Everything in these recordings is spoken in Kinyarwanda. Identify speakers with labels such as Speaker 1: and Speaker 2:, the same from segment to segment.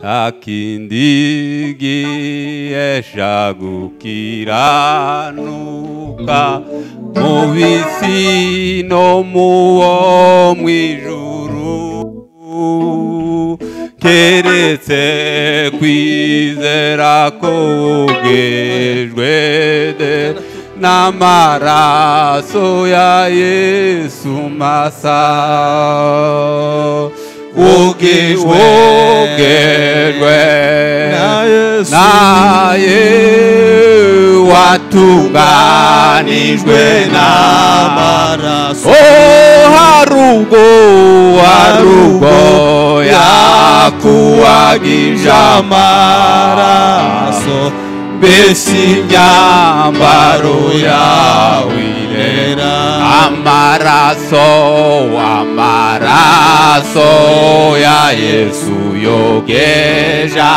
Speaker 1: akindi gihesha gukiranuka mu bisi no muwo mwijuru keretse kwizera kogejwe de n'amaraso ya Yesu masa wogejwe naye watunganijwe n'amaraso harugo yakuwagije amaraso mbese imyambaro yawe irera amaraso ya Yesu yogeja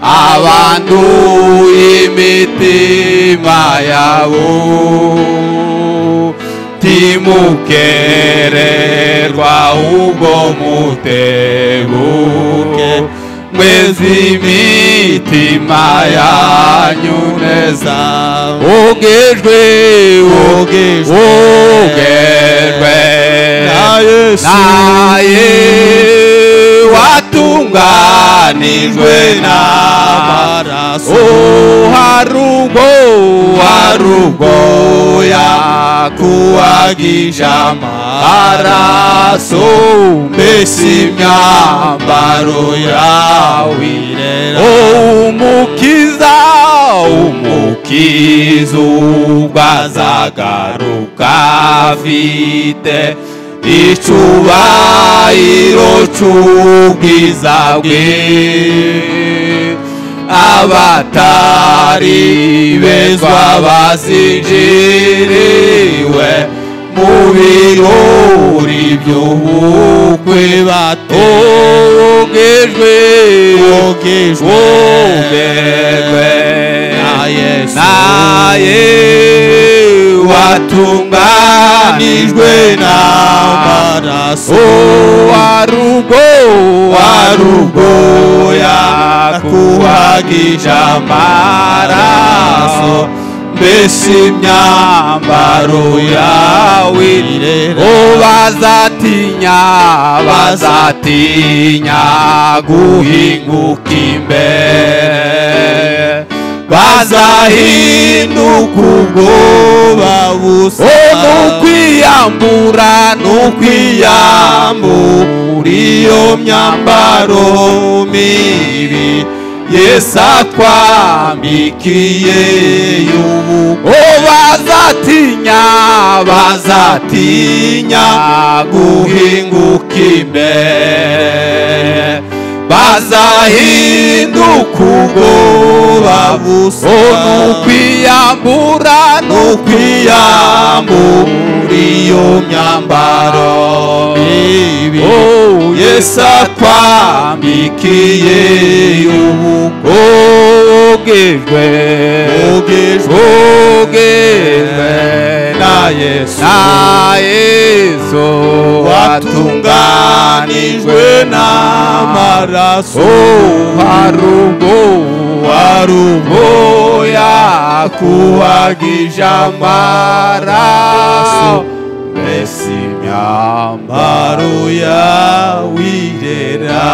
Speaker 1: abanduye imitima yabo timukererwa ubwo mutebuke mwezi imitima yanyu neza ogejwe naye watunganijwe n'amaraso harugo yakuwagije amaraso mbese imyambaro yawe irera umukiza ubwo azagaruka afite icubahiro c'ubwiza bwe abatari bezwa bazinjiriwe mu birori by'ubukwe batogejwe naye watunganijwe n'amaraso warugo yakuwagije amaraso mbese imyambaro yawe irera bazatinya guhinguka imbere bazahinduka ubwoba busa n'ukwiyambura iyo myambaro mibi Yesu atwambikiye bazatinya guhinguka imbere bazahinduka ubwoba busa n'ukwiyambura iyo myambaro mibi Yesu atwambikiye ogejwe na Yesu watunganijwe n'amaraso harugo yakuwagije amaraso mbese imyambaro yawe irera